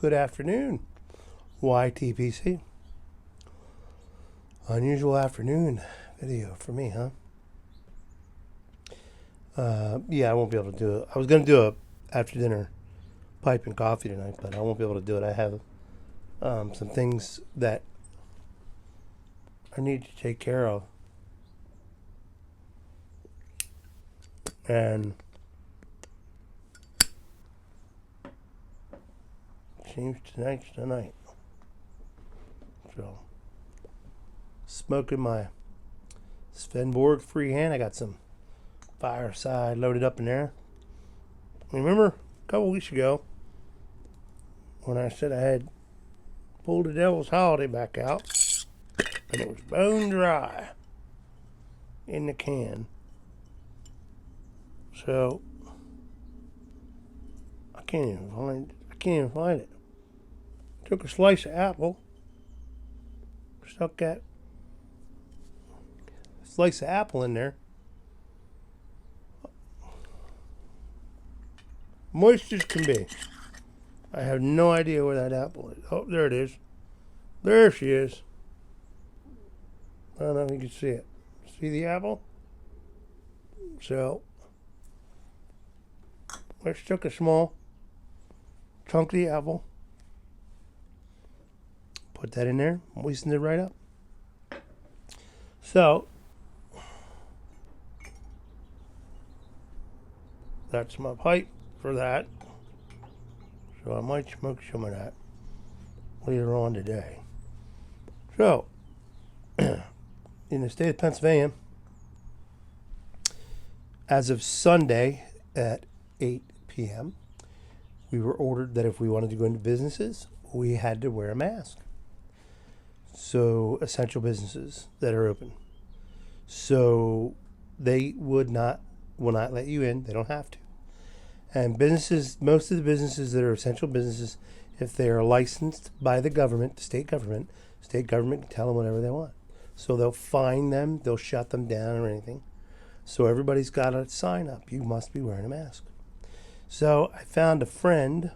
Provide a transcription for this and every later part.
Good afternoon, YTPC. Unusual afternoon video for me, huh? Yeah, I won't be able to do it. I was going to do a after dinner pipe and coffee tonight, but I won't be able to do it. I have some things that I need to take care of. And seems tonight's the night. So, smoking my Svenborg freehand. I got some Fireside loaded up in there. Remember a couple weeks ago when I said I had pulled the Devil's Holiday back out and it was bone dry in the can. So I can't even find it. Took a slice of apple, stuck that slice of apple in there. Moist as can be. I have no idea where that apple is. Oh, there it is. There she is. I don't know if you can see it. See the apple? So, let's took a small chunk of the apple. Put that in there. Moistened it right up. So, that's my pipe for that. So I might smoke some of that later on today. So, in the state of Pennsylvania, as of Sunday at 8 p.m., we were ordered that if we wanted to go into businesses, we had to wear a mask. So, essential businesses that are open. So, they will not let you in. They don't have to. And businesses, most of the businesses that are essential businesses, if they are licensed by the government, the state government can tell them whatever they want. So they'll fine them, they'll shut them down or anything. So everybody's got a sign up. You must be wearing a mask. So I found a friend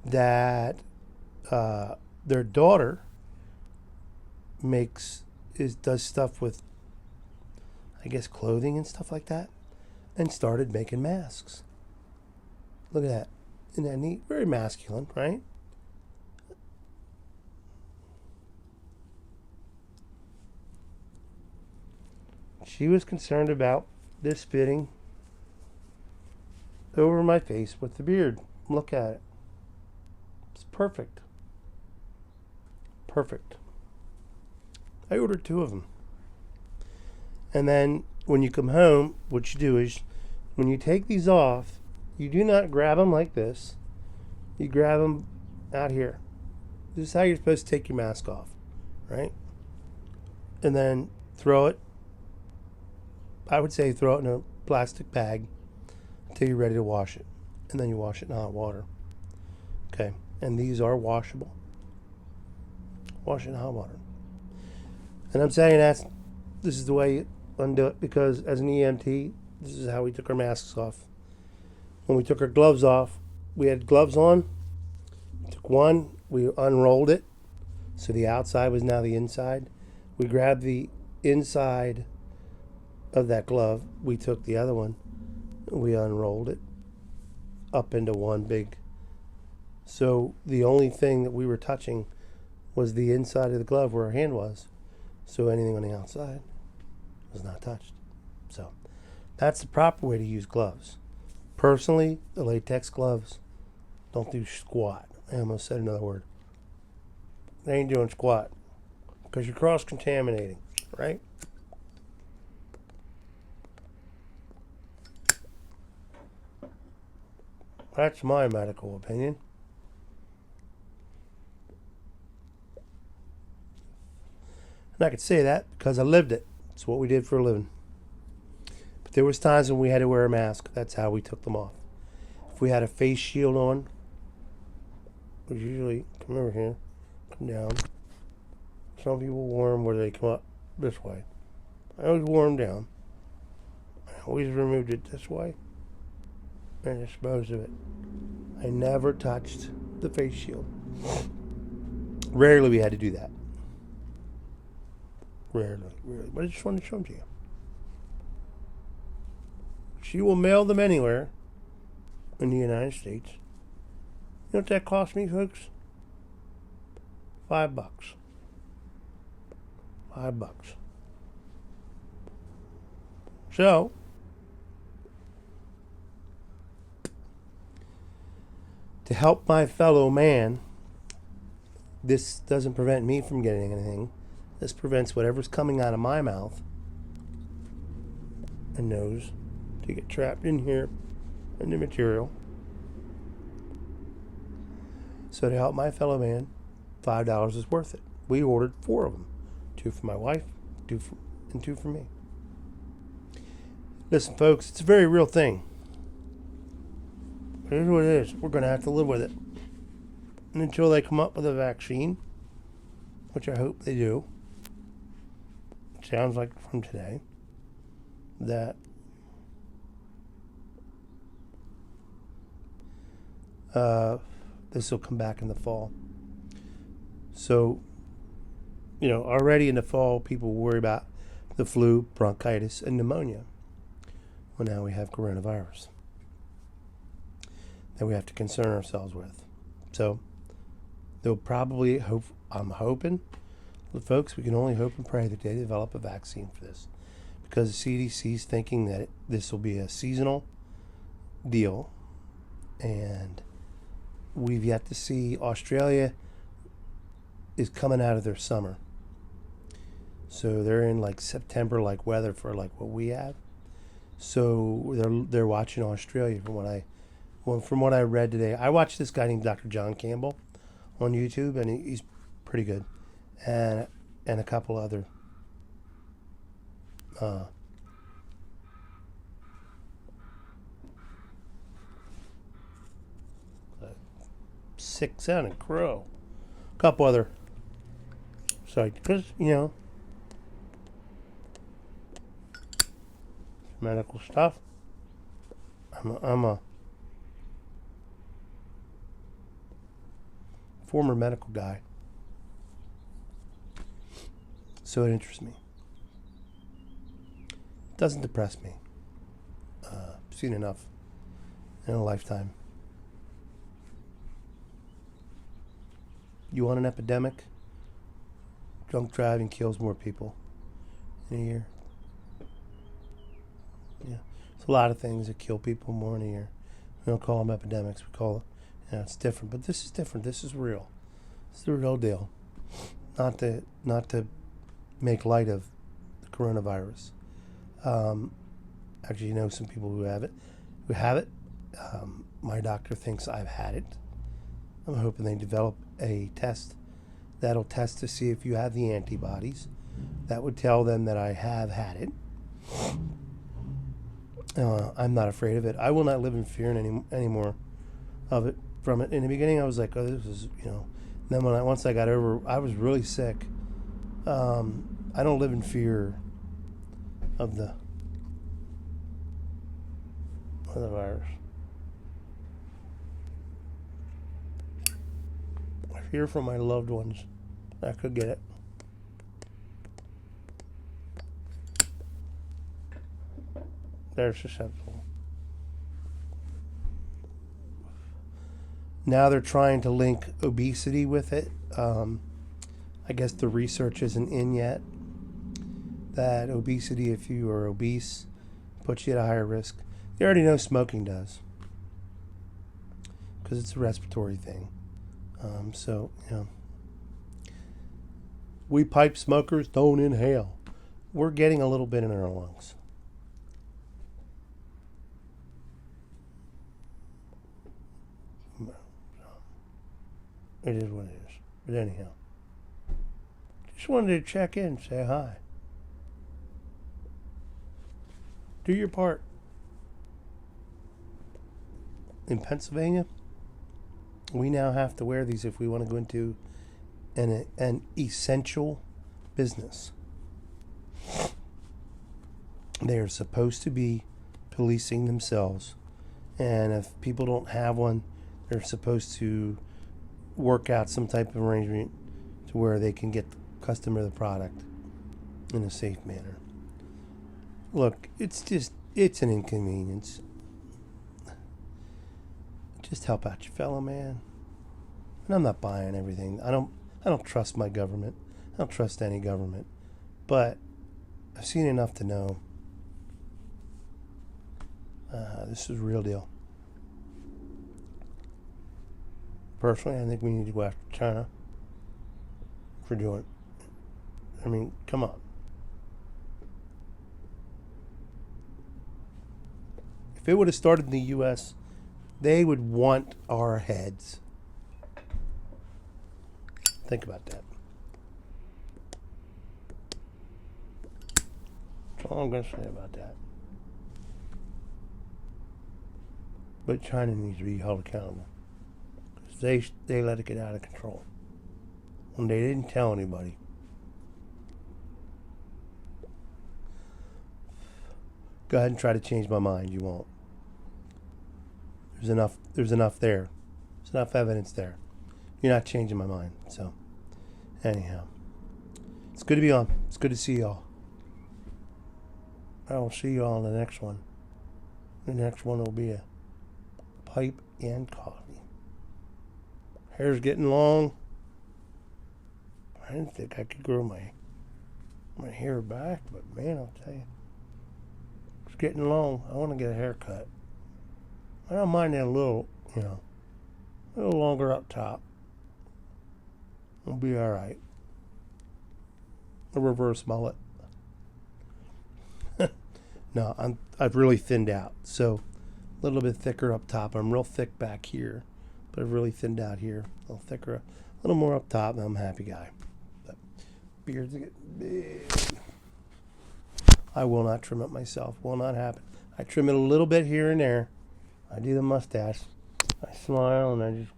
that their daughter does stuff with, I guess, clothing and stuff like that, and started making masks. Look at that. Isn't that neat? Very masculine, right? She was concerned about this fitting over my face with the beard. Look at it. It's perfect. Perfect. I ordered 2 of them. And then when you come home, what you do is when you take these off, you do not grab them like this. You grab them out here. This is how you're supposed to take your mask off, right? And then throw it. I would say throw it in a plastic bag until you're ready to wash it. And then you wash it in hot water. Okay. And these are washable. Wash it in hot water. And I'm saying this is the way you undo it, because as an EMT, this is how we took our masks off. When we took our gloves off, we had gloves on. We took one, we unrolled it, so the outside was now the inside. We grabbed the inside of that glove. We took the other one, we unrolled it up into one big. So the only thing that we were touching was the inside of the glove where our hand was. So anything on the outside was not touched. So that's the proper way to use gloves. Personally, the latex gloves don't do squat. I almost said another word. They ain't doing squat because you're cross-contaminating, right? That's my medical opinion. And I could say that because I lived it. It's what we did for a living. But there was times when we had to wear a mask. That's how we took them off. If we had a face shield on, we usually come over here, come down. Some people wore them where they come up this way. I always wore them down. I always removed it this way and disposed of it. I never touched the face shield. Rarely we had to do that. Rarely. But I just wanted to show them to you. She will mail them anywhere in the United States. You know what that cost me, folks? $5. $5. So, to help my fellow man, this doesn't prevent me from getting anything. This prevents whatever's coming out of my mouth and nose to get trapped in here in the material. So to help my fellow man, $5 is worth it. We ordered 4 of them. 2 for my wife, 2 for me. Listen, folks, it's a very real thing. Here's what it is. We're going to have to live with it. And until they come up with a vaccine, which I hope they do, it sounds like from today, that this will come back in the fall. So, already in the fall, people worry about the flu, bronchitis, and pneumonia. Well, now we have coronavirus that we have to concern ourselves with. So, they'll probably I'm hoping, folks, we can only hope and pray that they develop a vaccine for this, because the CDC is thinking that this will be a seasonal deal, and we've yet to see. Australia is coming out of their summer, so they're in like September like weather for like what we have. So they're watching Australia from what I read today. I watched this guy named Dr. John Campbell on YouTube, and he's pretty good, and a couple other sick sounding crow, a couple other sites, because medical stuff. I'm a former medical guy, so it interests me. It doesn't depress me. I've seen enough in a lifetime. You want an epidemic? Drunk driving kills more people in a year. Yeah, there's a lot of things that kill people more in a year. We don't call them epidemics. We call it, it's different. But this is different. This is real. It's the real deal. Not to make light of the coronavirus. Actually, some people who have it. My doctor thinks I've had it. I'm hoping they develop a test that'll test to see if you have the antibodies. That would tell them that I have had it. I'm not afraid of it. I will not live in fear anymore of it. From it in the beginning, I was like, "Oh, this is Then once I got over, I was really sick. I don't live in fear of the virus. I fear for my loved ones that could get it. They're susceptible. Now they're trying to link obesity with it. I guess the research isn't in yet. That obesity, if you are obese, puts you at a higher risk. You already know smoking does, because it's a respiratory thing. We pipe smokers don't inhale. We're getting a little bit in our lungs. It is what it is. But anyhow, just wanted to check in, say hi. Do your part. In Pennsylvania, we now have to wear these if we want to go into an essential business. They are supposed to be policing themselves, and if people don't have one, they're supposed to work out some type of arrangement to where they can get the customer the product in a safe manner. Look, it's an inconvenience. Just help out your fellow man. And I'm not buying everything. I don't trust my government. I don't trust any government. But I've seen enough to know this is a real deal. Personally, I think we need to go after China for doing it. I mean, come on. If it would have started in the U.S., they would want our heads. Think about that. That's all I'm going to say about that. But China needs to be held accountable. Because they let it get out of control. And they didn't tell anybody. Go ahead and try to change my mind. You won't. There's enough there. There's enough evidence there. You're not changing my mind. So, anyhow. It's good to be on. It's good to see y'all. I will see y'all in the next one. The next one will be a pipe and coffee. Hair's getting long. I didn't think I could grow my hair back, but man, I'll tell you. It's getting long. I want to get a haircut. I don't mind it a little, a little longer up top. It'll be alright. A reverse mullet. No, I've really thinned out. So a little bit thicker up top. I'm real thick back here, but I've really thinned out here. A little thicker, a little more up top, and I'm a happy guy. But beards get big. I will not trim it myself. Will not happen. I trim it a little bit here and there. I do the mustache. I smile and I just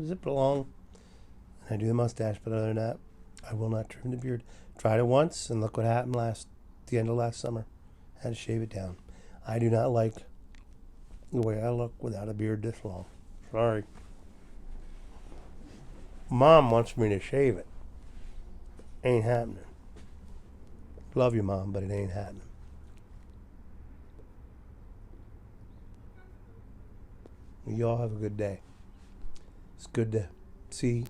zip it along. And I do the mustache, but other than that, I will not trim the beard. Tried it once, and look what happened the end of last summer. Had to shave it down. I do not like the way I look without a beard this long. Sorry. Mom wants me to shave it. Ain't happening. Love you, Mom, but it ain't happening. You all have a good day. It's good to see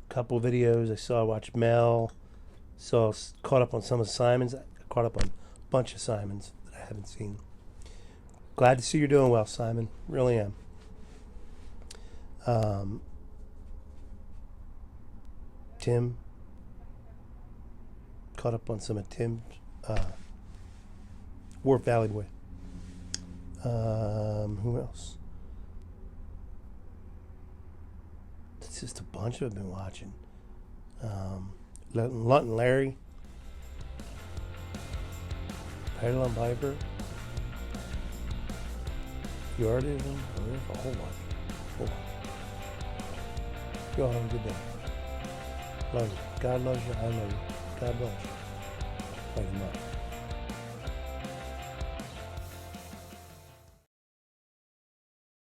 a couple videos. I watched Mel. Caught up on some of Simon's. I caught up on a bunch of Simon's that I haven't seen. Glad to see you're doing well, Simon. Really am. Tim. Caught up on some of Tim's Warp Valley Boy. Who else? It's just a bunch of them been watching. Lunton Larry. Peddle and Piper. Yardism. There's a whole bunch. Y'all have a good day. Love you. God loves you. I love you. God bless you. Love you much.